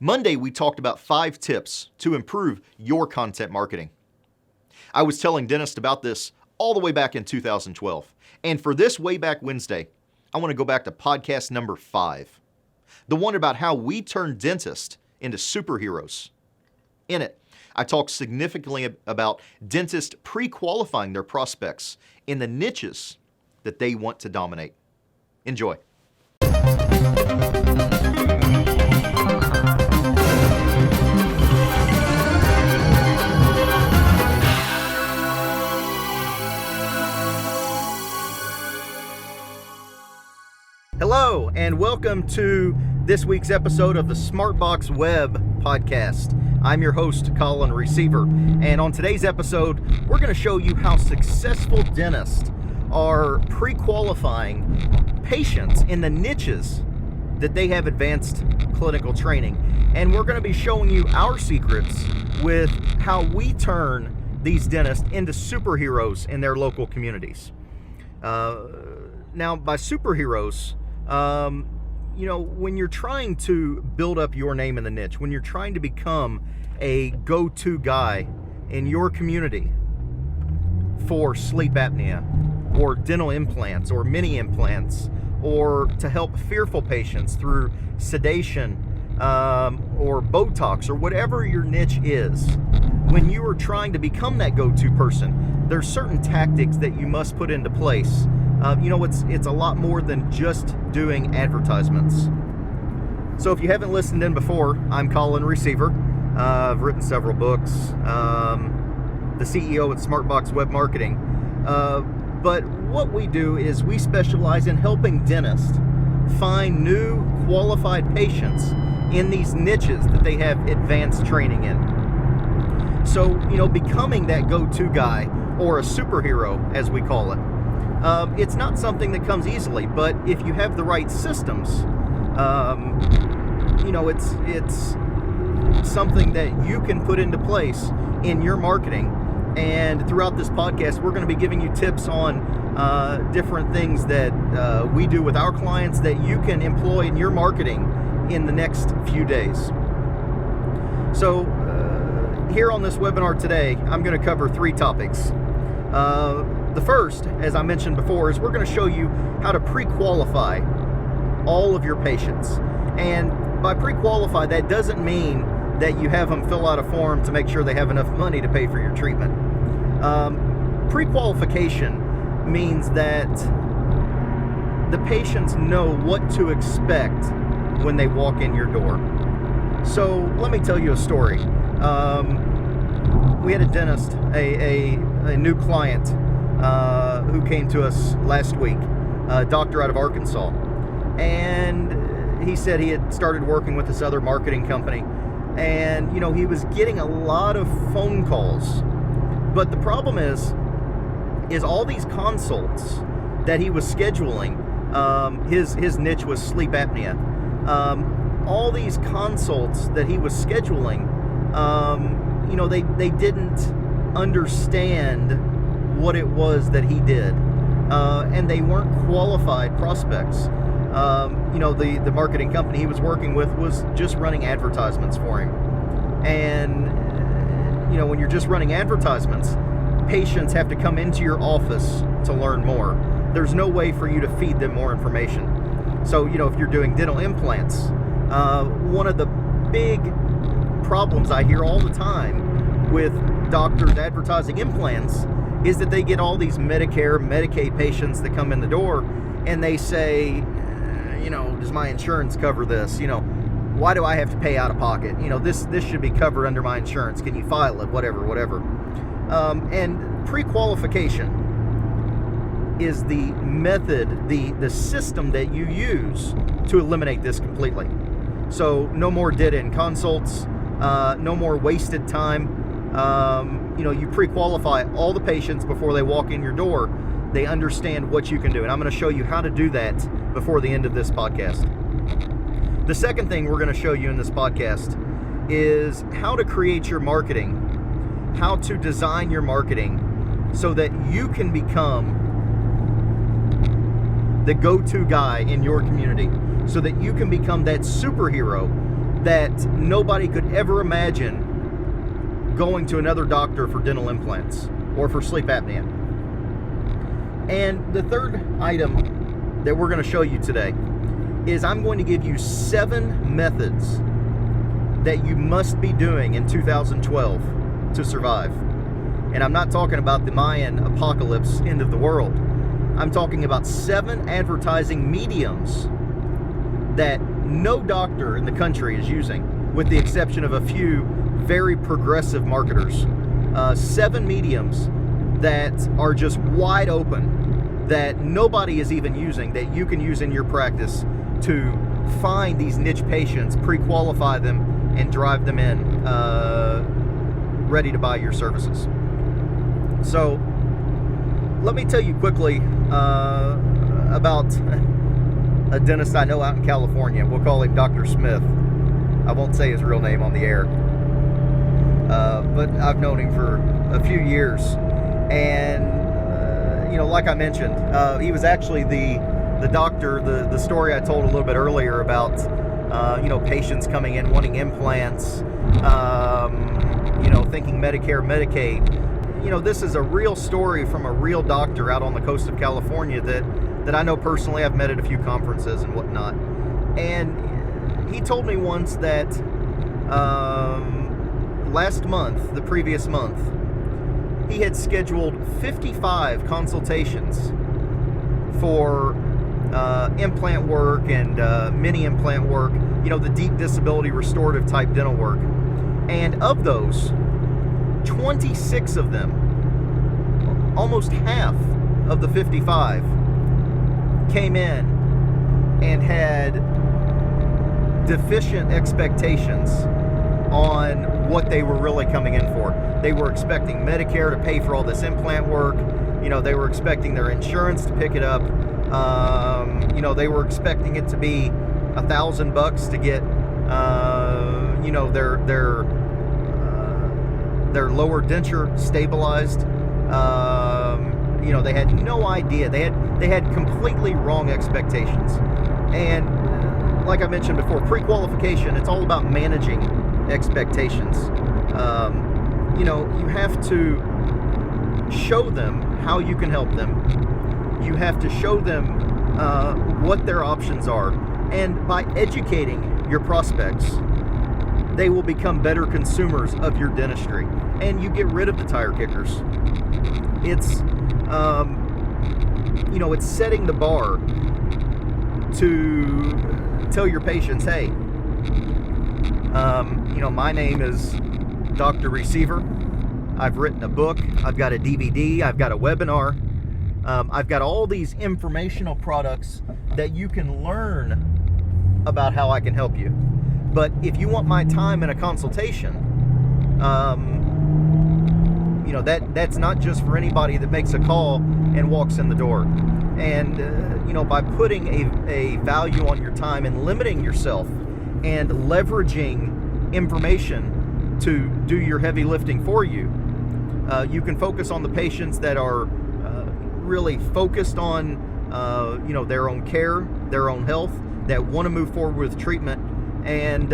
Monday, we talked about 5 tips to improve your content marketing. I was telling dentists about this all the way back in 2012. And for this Way Back Wednesday, I want to go back to podcast number 5, the one about how we turn dentists into superheroes. In it, I talk significantly about dentists pre-qualifying their prospects in the niches that they want to dominate. Enjoy. Hello, and welcome to this week's episode of the SmartBox Web Podcast. I'm your host, Colin Receiver, and on today's episode, we're going to show you how successful dentists are pre-qualifying patients in the niches that they have advanced clinical training. And we're going to be showing you our secrets with how we turn these dentists into superheroes in their local communities. Now, by superheroes, when you're trying to build up your name in the niche, when you're trying to become a go-to guy in your community for sleep apnea or dental implants or mini implants, or to help fearful patients through sedation or Botox or whatever your niche is, when you are trying to become that go-to person, there's certain tactics that you must put into place. It's a lot more than just doing advertisements. So if you haven't listened in before, I'm Colin Receiver. I've written several books, the CEO at SmartBox Web Marketing. But what we do is we specialize in helping dentists find new qualified patients in these niches that they have advanced training in. So, becoming that go-to guy, or a superhero as we call it, it's not something that comes easily, but if you have the right systems, it's something that you can put into place in your marketing. And throughout this podcast, we're going to be giving you tips on different things that we do with our clients that you can employ in your marketing in the next few days. So here on this webinar today, I'm going to cover 3 topics. The first, as I mentioned before, is we're going to show you how to pre-qualify all of your patients. And by pre-qualify, that doesn't mean that you have them fill out a form to make sure they have enough money to pay for your treatment. Pre-qualification means that the patients know what to expect when they walk in your door. So let me tell you a story. We had a dentist, a new client who came to us last week, a doctor out of Arkansas. And he said he had started working with this other marketing company. And, he was getting a lot of phone calls. But the problem is all these consults that he was scheduling, his niche was sleep apnea. All these consults that he was scheduling, they didn't understand what it was that he did. And they weren't qualified prospects. The marketing company he was working with was just running advertisements for him. And, when you're just running advertisements, patients have to come into your office to learn more. There's no way for you to feed them more information. So, if you're doing dental implants, one of the big problems I hear all the time with doctors advertising implants is that they get all these Medicare, Medicaid patients that come in the door and they say, does my insurance cover this? Why do I have to pay out of pocket? This should be covered under my insurance. Can you file it? Whatever. And pre-qualification is the method, the system that you use to eliminate this completely. So no more dead-end consults, no more wasted time. You pre-qualify all the patients before they walk in your door. They understand what you can do. And I'm going to show you how to do that before the end of this podcast. The second thing we're going to show you in this podcast is how to create your marketing, how to design your marketing so that you can become the go-to guy in your community, so that you can become that superhero that nobody could ever imagine going to another doctor for dental implants or for sleep apnea. And the third item that we're going to show you today is I'm going to give you 7 methods that you must be doing in 2012 to survive. And I'm not talking about the Mayan apocalypse, end of the world. I'm talking about 7 advertising mediums that no doctor in the country is using, with the exception of a few very progressive marketers. 7 mediums that are just wide open, that nobody is even using, that you can use in your practice to find these niche patients, pre-qualify them, and drive them in ready to buy your services. So let me tell you quickly about a dentist I know out in California. We'll call him Dr. Smith. I won't say his real name on the air, but I've known him for a few years. And like I mentioned, he was actually the doctor, the story I told a little bit earlier about patients coming in wanting implants, thinking Medicare, Medicaid. This is a real story from a real doctor out on the coast of California that I know personally. I've met at a few conferences and whatnot. And he told me once that the previous month, he had scheduled 55 consultations for implant work and mini implant work, the deep disability restorative type dental work. And of those, 26 of them, almost half of the 55, came in and had deficient expectations on what they were really coming in for. They were expecting Medicare to pay for all this implant work. They were expecting their insurance to pick it up. They were expecting it to be $1,000 to get, their lower denture stabilized. They had no idea. They had completely wrong expectations. And like I mentioned before, pre-qualification, it's all about managing expectations. You have to show them how you can help them. You have to show them what their options are. And by educating your prospects, they will become better consumers of your dentistry. And you get rid of the tire kickers. It's, it's setting the bar to tell your patients, hey, my name is Dr. Receiver. I've written a book. I've got a DVD. I've got a webinar. I've got all these informational products that you can learn about how I can help you. But if you want my time in a consultation, that's not just for anybody that makes a call and walks in the door. And, by putting a value on your time and limiting yourself and leveraging information to do your heavy lifting for you, you can focus on the patients that are really focused on, their own care, their own health, that want to move forward with treatment, and,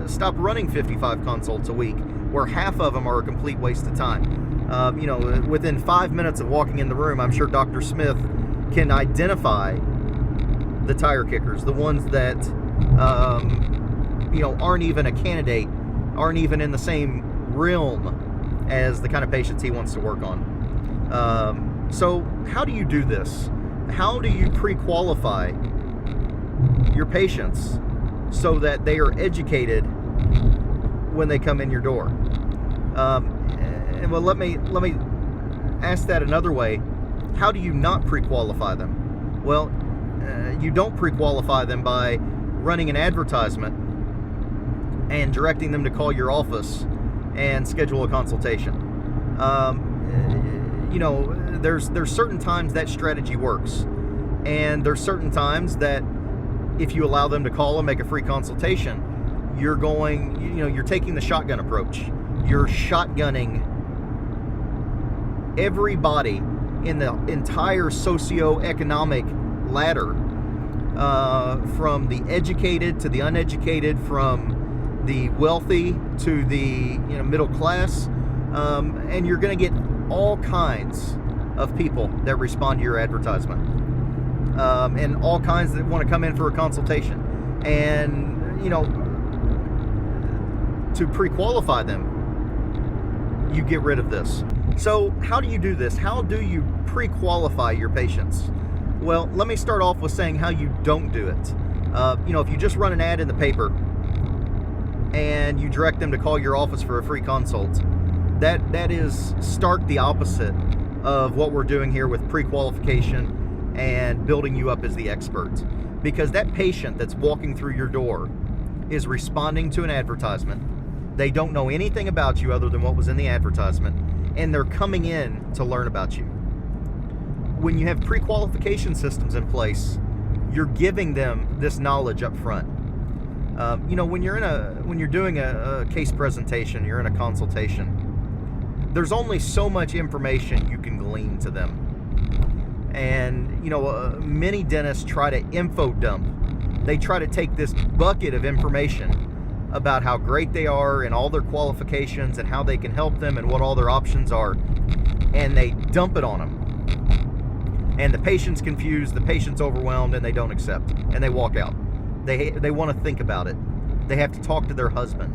stop running 55 consults a week, where half of them are a complete waste of time. Within 5 minutes of walking in the room, I'm sure Dr. Smith can identify the tire kickers, the ones that, aren't even a candidate, aren't even in the same realm as the kind of patients he wants to work on. So how do you do this? How do you pre-qualify your patients so that they are educated when they come in your door? Well, let me ask that another way. How do you not pre-qualify them? Well, you don't pre-qualify them by running an advertisement and directing them to call your office and schedule a consultation. There's certain times that strategy works, and there's certain times that if you allow them to call and make a free consultation, you're taking the shotgun approach. You're shotgunning everybody in the entire socioeconomic ladder from the educated to the uneducated, from the wealthy to the middle class, and you're going to get all kinds of people that respond to your advertisement, and all kinds that want to come in for a consultation. And to pre-qualify them, you get rid of this. So how do you do this? How do you pre-qualify your patients? Well, let me start off with saying how you don't do it. If you just run an ad in the paper and you direct them to call your office for a free consult, that is stark the opposite of what we're doing here with pre-qualification and building you up as the expert. Because that patient that's walking through your door is responding to an advertisement. They don't know anything about you other than what was in the advertisement, and they're coming in to learn about you. When you have pre-qualification systems in place, you're giving them this knowledge up front. When you're doing a case presentation, you're in a consultation, there's only so much information you can glean to them. And many dentists try to info dump. They try to take this bucket of information about how great they are and all their qualifications and how they can help them and what all their options are, and they dump it on them. And the patient's confused, the patient's overwhelmed, and they don't accept, and they walk out. They want to think about it. They have to talk to their husband.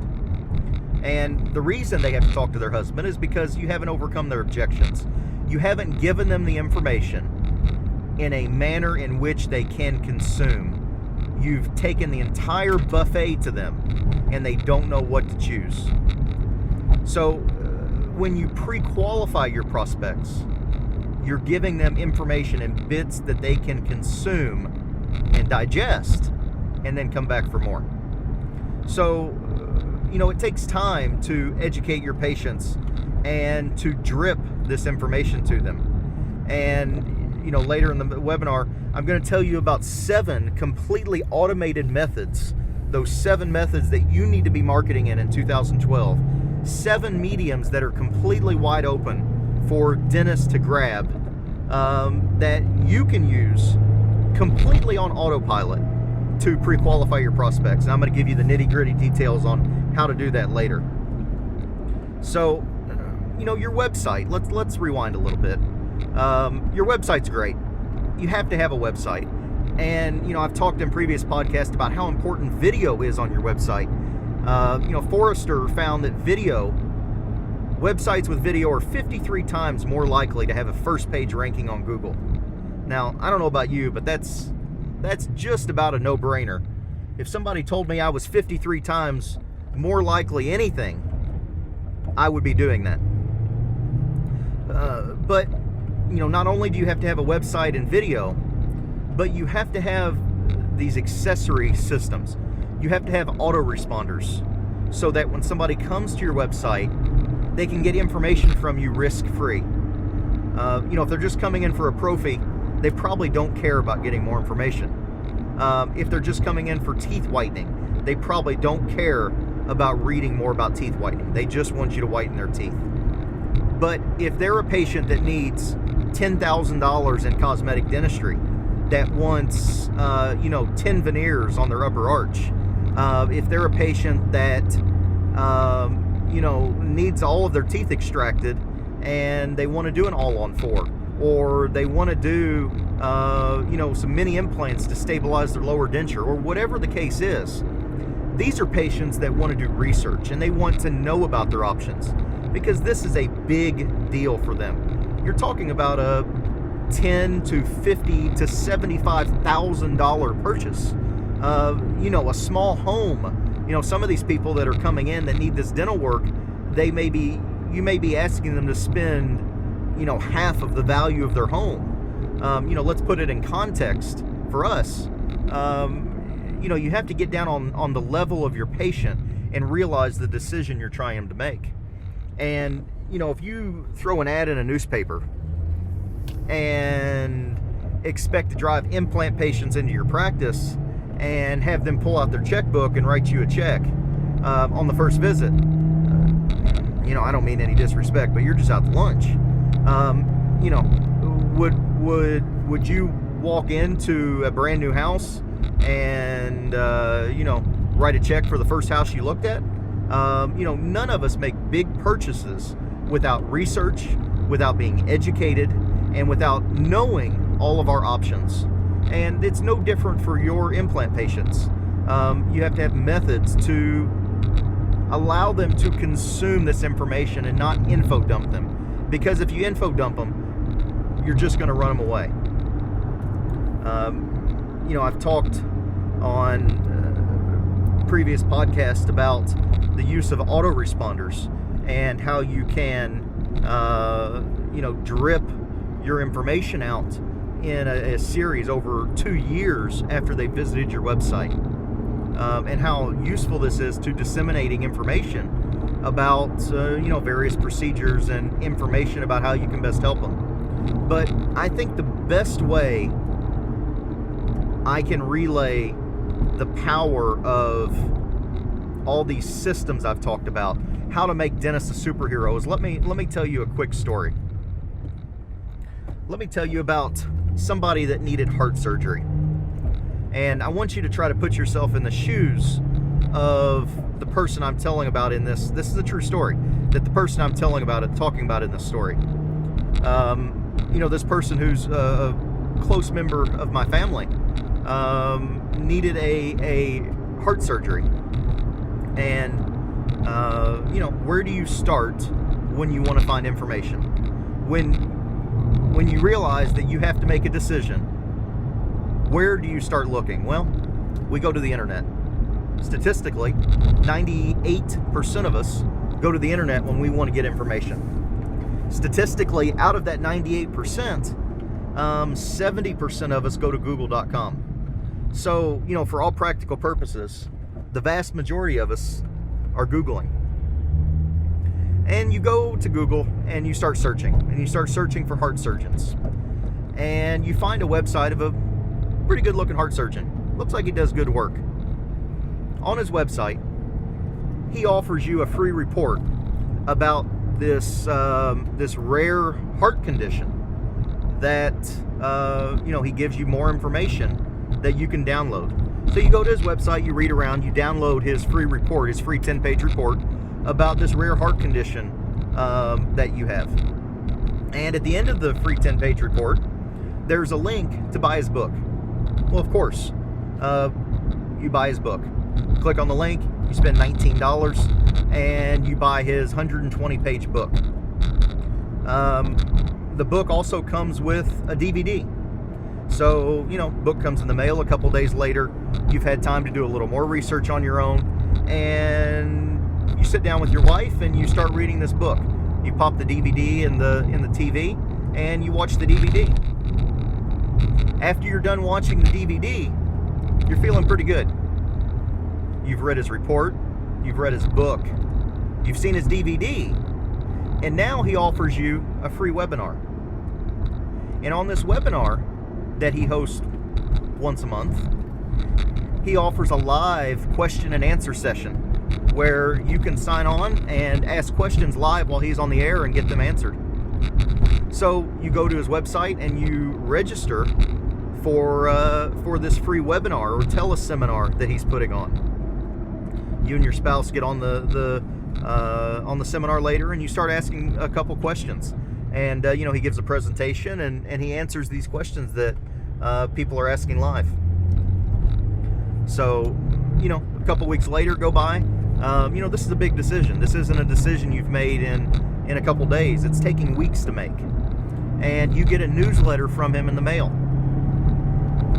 And the reason they have to talk to their husband is because you haven't overcome their objections. You haven't given them the information in a manner in which they can consume. You've taken the entire buffet to them, and they don't know what to choose. So when you pre-qualify your prospects, you're giving them information in bits that they can consume and digest, and then come back for more. So, it takes time to educate your patients and to drip this information to them. And later in the webinar, I'm going to tell you about 7 completely automated methods, those 7 methods that you need to be marketing in 2012. 7 mediums that are completely wide open for dentists to grab, that you can use completely on autopilot to pre-qualify your prospects. And I'm going to give you the nitty-gritty details on how to do that later. So, your website, let's rewind a little bit. Your website's great. You have to have a website. And, I've talked in previous podcasts about how important video is on your website. Forrester found that websites with video are 53 times more likely to have a first page ranking on Google. Now, I don't know about you, but that's just about a no-brainer. If somebody told me I was 53 times more likely anything, I would be doing that. But not only do you have to have a website and video, but you have to have these accessory systems. You have to have autoresponders so that when somebody comes to your website, they can get information from you risk-free. If they're just coming in for a prophy, they probably don't care about getting more information. If they're just coming in for teeth whitening, they probably don't care about reading more about teeth whitening. They just want you to whiten their teeth. But if they're a patient that needs $10,000 in cosmetic dentistry, that wants 10 veneers on their upper arch, if they're a patient that needs all of their teeth extracted and they want to do an all-on-4, or they want to do some mini implants to stabilize their lower denture, or whatever the case is, these are patients that want to do research and they want to know about their options, because this is a big deal for them. You're talking about a $10,000 to $50,000 to $75,000 purchase. A small home. Some of these people that are coming in that need this dental work, you may be asking them to spend, half of the value of their home. Let's put it in context for us. You have to get down on the level of your patient and realize the decision you're trying to make. And, if you throw an ad in a newspaper and expect to drive implant patients into your practice and have them pull out their checkbook and write you a check on the first visit, I don't mean any disrespect, but you're just out to lunch. Would you walk into a brand new house and write a check for the first house you looked at. None of us make big purchases without research, without being educated, and without knowing all of our options. And it's no different for your implant patients. You have to have methods to allow them to consume this information and not info dump them. Because if you info dump them, you're just going to run them away. I've talked on previous podcasts about the use of autoresponders and how you can, drip your information out in a series over 2 years after they visited your website, and how useful this is to disseminating information about, various procedures and information about how you can best help them. But I think the best way I can relay the power of all these systems I've talked about, how to make dentists a superhero, is let me tell you a quick story. Let me tell you about somebody that needed heart surgery. And I want you to try to put yourself in the shoes of the person I'm telling about in this. This is a true story, that the person I'm talking about in this story. This person who's a close member of my family needed a heart surgery. And, where do you start when you want to find information? When you realize that you have to make a decision, where do you start looking? Well, we go to the internet. Statistically, 98% of us go to the internet when we want to get information. Statistically, out of that 98%, 70% of us go to google.com. So, for all practical purposes, the vast majority of us are Googling. And you go to Google and you start searching. And you start searching for heart surgeons. And you find a website of a pretty good looking heart surgeon. Looks like he does good work. On his website, he offers you a free report about this rare heart condition that, he gives you more information that you can download. So you go to his website, you read around, you download his free report, his free 10-page report about this rare heart condition that you have. And at the end of the free 10-page report, there's a link to buy his book. Well, of course, you buy his book. Click on the link, you spend $19, and you buy his 120-page book. The book also comes with a DVD. So, book comes in the mail a couple days later. You've had time to do a little more research on your own, and you sit down with your wife and you start reading this book. You pop the DVD in the TV, and you watch the DVD. After you're done watching the DVD, you're feeling pretty good. You've read his report, you've read his book, you've seen his DVD, and now he offers you a free webinar. And on this webinar that he hosts once a month, he offers a live question and answer session where you can sign on and ask questions live while he's on the air and get them answered. So you go to his website and you register for this free webinar or teleseminar that he's putting on. You and your spouse get on the seminar later, and you start asking a couple questions. And he gives a presentation and he answers these questions that people are asking live. So, a couple weeks later go by. This is a big decision. This isn't a decision you've made in a couple days. It's taking weeks to make. And you get a newsletter from him in the mail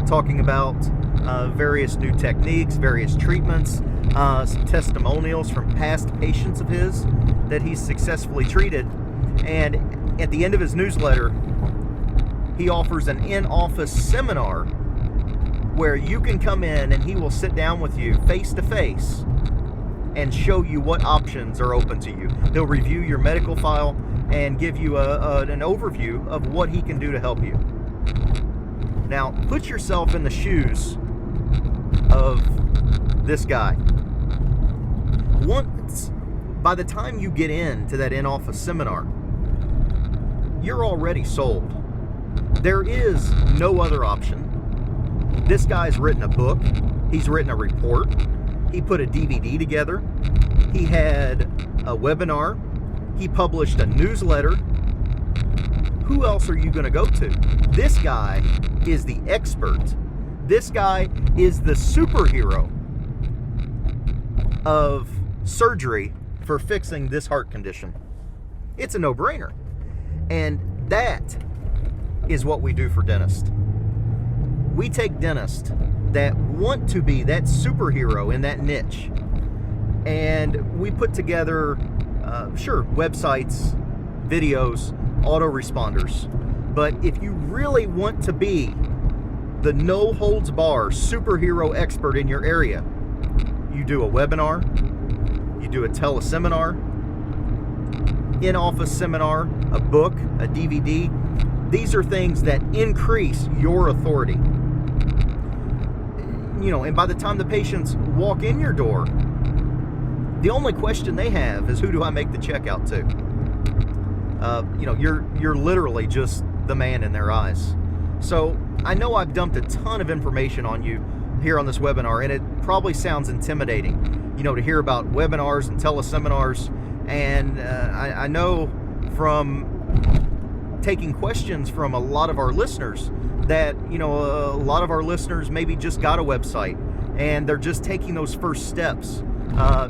talking about various new techniques, various treatments, some testimonials from past patients of his that he's successfully treated. And at the end of his newsletter, he offers an in-office seminar where you can come in and he will sit down with you face to face and show you what options are open to you. He'll review your medical file and give you an overview of what he can do to help you. Now, put yourself in the shoes of this guy. By the time you get into that in-office seminar, you're already sold. There is no other option. This guy's written a book. He's written a report. He put a DVD together. He had a webinar. He published a newsletter. Who else are you going to go to? This guy is the expert. This guy is the superhero of surgery for fixing this heart condition. It's a no-brainer. And that is what we do for dentists. We take dentists that want to be that superhero in that niche, and we put together, websites, videos, autoresponders. But if you really want to be the no-holds-bar superhero expert in your area, you do a webinar, you do a teleseminar, in-office seminar, a book, a DVD. These are things that increase your authority. And by the time the patients walk in your door, the only question they have is, who do I make the check out to? You're literally just the man in their eyes. So I know I've dumped a ton of information on you here on this webinar, and it probably sounds intimidating, to hear about webinars and teleseminars. And I know from taking questions from a lot of our listeners that, a lot of our listeners maybe just got a website and they're just taking those first steps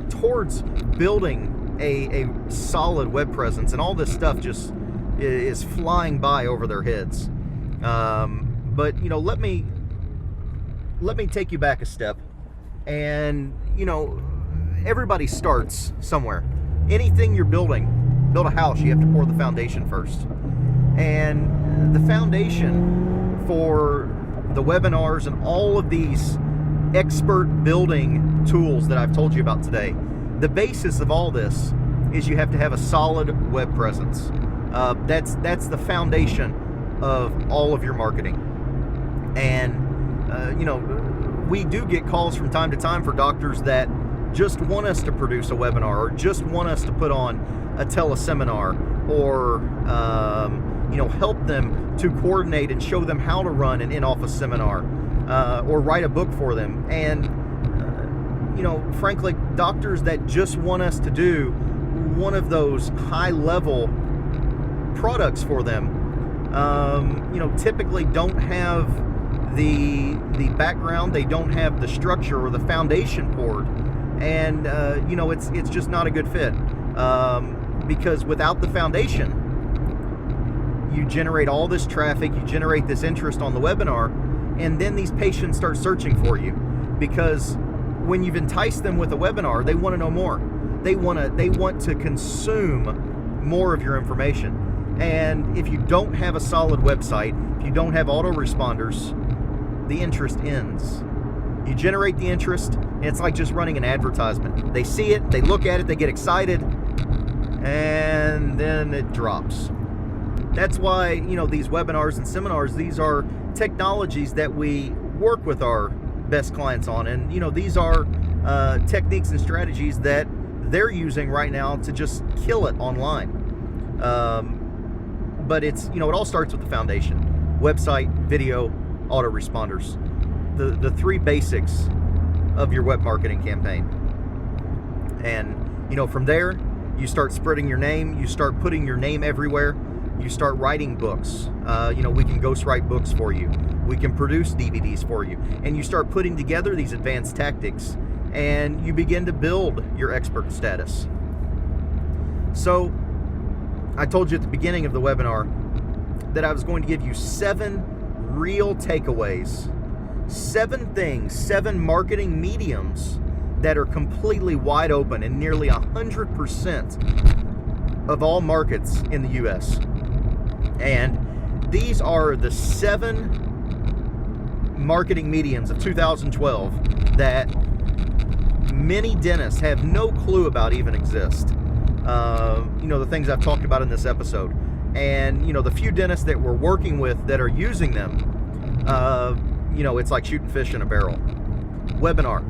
towards building a solid web presence, and all this stuff just is flying by over their heads. But let me take you back a step. And everybody starts somewhere. Anything you're building, build a house, you have to pour the foundation first. And the foundation for the webinars and all of these expert building tools that I've told you about today, the basis of all this is you have to have a solid web presence. That's the foundation of all of your marketing. And we do get calls from time to time for doctors that just want us to produce a webinar, or just want us to put on a teleseminar, or help them to coordinate and show them how to run an in-office seminar, or write a book for them. And frankly, doctors that just want us to do one of those high-level products for them, typically don't have the background, they don't have the structure or the foundation poured, and it's just not a good fit, because without the foundation, you generate all this traffic, you generate this interest on the webinar, and then these patients start searching for you, because when you've enticed them with a webinar, they want to know more. They want to consume more of your information. And if you don't have a solid website, if you don't have autoresponders, the interest ends. You generate the interest, and it's like just running an advertisement. They see it, they look at it, they get excited, and then it drops. That's why, these webinars and seminars, these are technologies that we work with our best clients on. And, these are techniques and strategies that they're using right now to just kill it online. But it's, it all starts with the foundation: website, video, autoresponders, the three basics of your web marketing campaign. And, from there, you start spreading your name, you start putting your name everywhere, you start writing books. We can ghostwrite books for you. We can produce DVDs for you. And you start putting together these advanced tactics, and you begin to build your expert status. So, I told you at the beginning of the webinar that I was going to give you 7 real takeaways, 7 things, 7 marketing mediums that are completely wide open in nearly 100% of all markets in the US. And these are the 7 marketing mediums of 2012 that many dentists have no clue about even exist. The things I've talked about in this episode. And, the few dentists that we're working with that are using them, it's like shooting fish in a barrel. Webinar.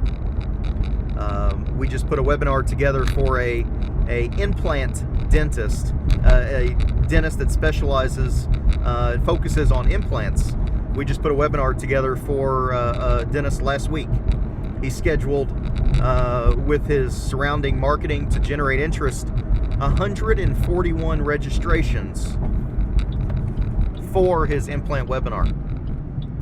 We just put a webinar together for a implant dentist, a dentist that specializes, focuses on implants. We just put a webinar together for a dentist last week. He scheduled with his surrounding marketing to generate interest 141 registrations for his implant webinar.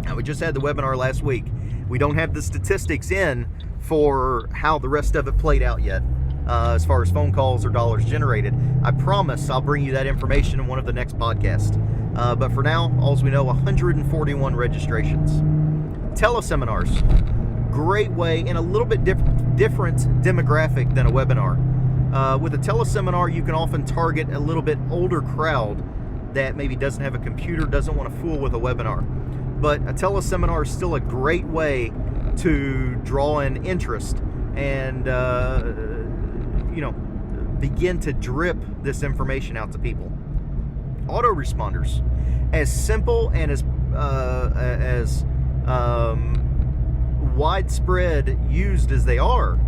Now, we just had the webinar last week. We don't have the statistics in for how the rest of it played out yet, as far as phone calls or dollars generated. I promise I'll bring you that information in one of the next podcasts. But for now, all we know, 141 registrations. Teleseminars, great way, in a little bit different demographic than a webinar. With a teleseminar, you can often target a little bit older crowd that maybe doesn't have a computer, doesn't want to fool with a webinar. But a teleseminar is still a great way to draw in interest and begin to drip this information out to people. Autoresponders, as simple and as widespread used as they are,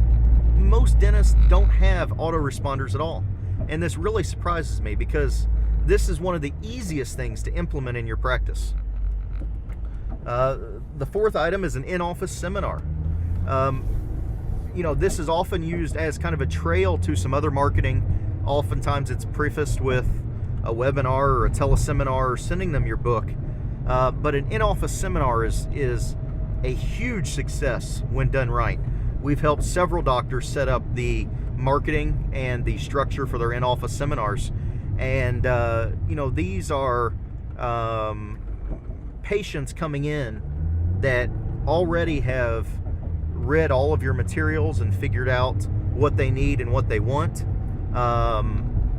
most dentists don't have autoresponders at all. And this really surprises me, because this is one of the easiest things to implement in your practice. The fourth item is an in-office seminar. This is often used as kind of a trail to some other marketing. Oftentimes it's prefaced with a webinar or a teleseminar, or sending them your book. But an in-office seminar is a huge success when done right. We've helped several doctors set up the marketing and the structure for their in-office seminars. And, these are patients coming in that already have read all of your materials and figured out what they need and what they want.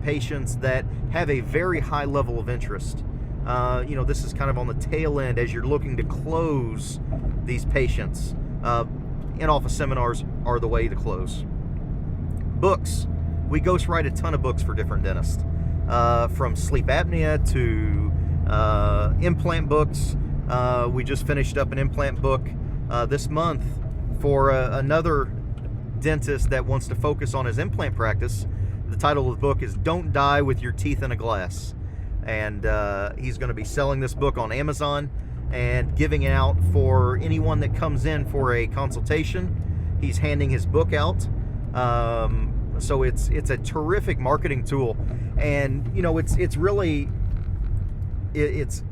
Patients that have a very high level of interest. This is kind of on the tail end as you're looking to close these patients. In-office seminars are the way to close. Books. We ghostwrite a ton of books for different dentists. From sleep apnea to implant books. We just finished up an implant book this month for another dentist that wants to focus on his implant practice. The title of the book is Don't Die with Your Teeth in a Glass. And he's going to be selling this book on Amazon and giving it out for anyone that comes in for a consultation. He's handing his book out. So it's a terrific marketing tool. And, it's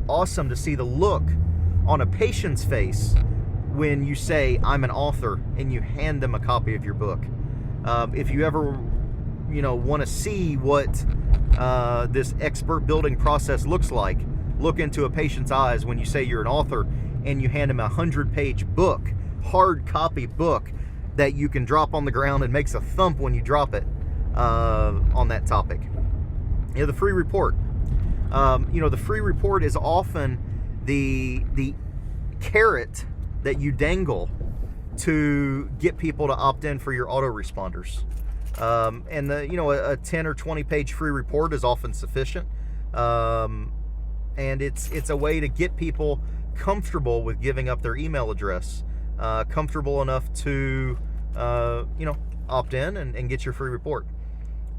awesome to see the look on a patient's face when you say, I'm an author, and you hand them a copy of your book. If you ever, want to see what this expert building process looks like, look into a patient's eyes when you say you're an author and you hand them a 100-page book, hard copy book that you can drop on the ground and makes a thump when you drop it on that topic. The free report. The free report is often the carrot that you dangle to get people to opt in for your autoresponders. And a 10 or 20 page free report is often sufficient. And it's a way to get people comfortable with giving up their email address, comfortable enough to opt in and get your free report.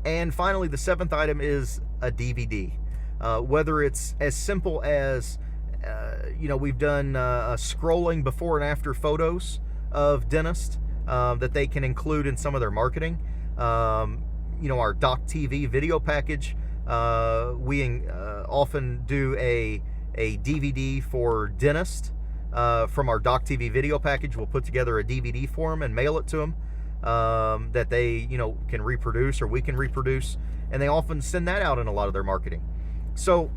And finally, the seventh item is a DVD. Whether it's as simple as we've done scrolling before and after photos of dentists that they can include in some of their marketing. Our Doc TV video package. We often do a DVD for dentists from our Doc TV video package. We'll put together a DVD for them and mail it to them that they can reproduce, or we can reproduce, and they often send that out in a lot of their marketing. So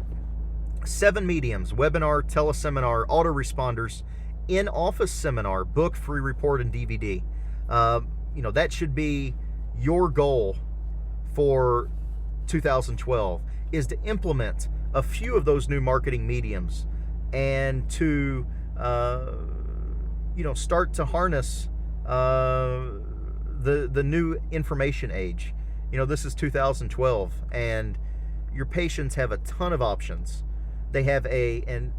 7 mediums: webinar, teleseminar, autoresponders, in-office seminar, book, free report, and DVD. That should be your goal for 2012, is to implement a few of those new marketing mediums and to start to harness the new information age. This is 2012, and your patients have a ton of options. They have an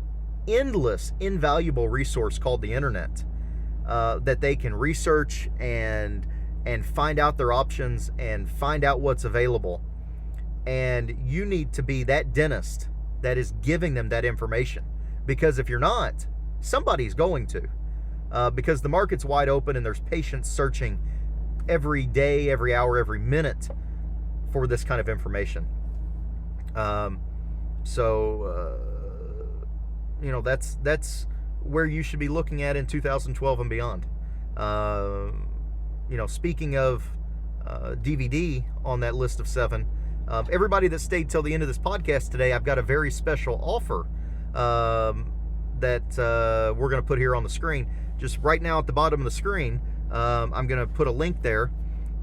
endless, invaluable resource called the internet that they can research and find out their options and find out what's available. And you need to be that dentist that is giving them that information. Because if you're not, somebody's going to. Because the market's wide open and there's patients searching every day, every hour, every minute for this kind of information. That's where you should be looking at in 2012 and beyond. Speaking of DVD on that list of 7, everybody that stayed till the end of this podcast today, I've got a very special offer that we're going to put here on the screen. Just right now at the bottom of the screen, I'm going to put a link there.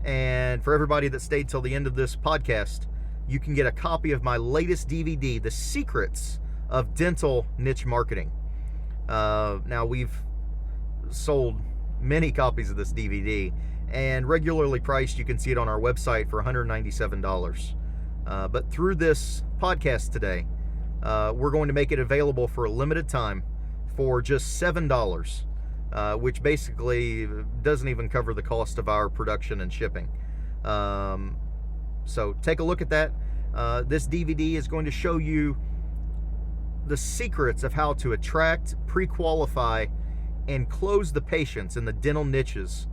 And for everybody that stayed till the end of this podcast, you can get a copy of my latest DVD, The Secrets of Dental Niche Marketing. Now, we've sold many copies of this DVD, and regularly priced, you can see it on our website for $197. But through this podcast today, we're going to make it available for a limited time for just $7, which basically doesn't even cover the cost of our production and shipping. So take a look at that. This DVD is going to show you the secrets of how to attract, pre-qualify, and close the patients in the dental niches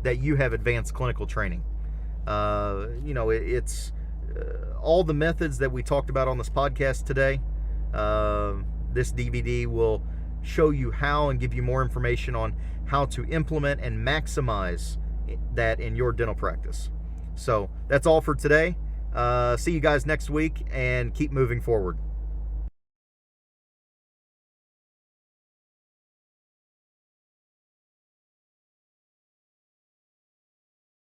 that you have advanced clinical training. It's all the methods that we talked about on this podcast today. This DVD will show you how and give you more information on how to implement and maximize that in your dental practice. So that's all for today. See you guys next week, and keep moving forward.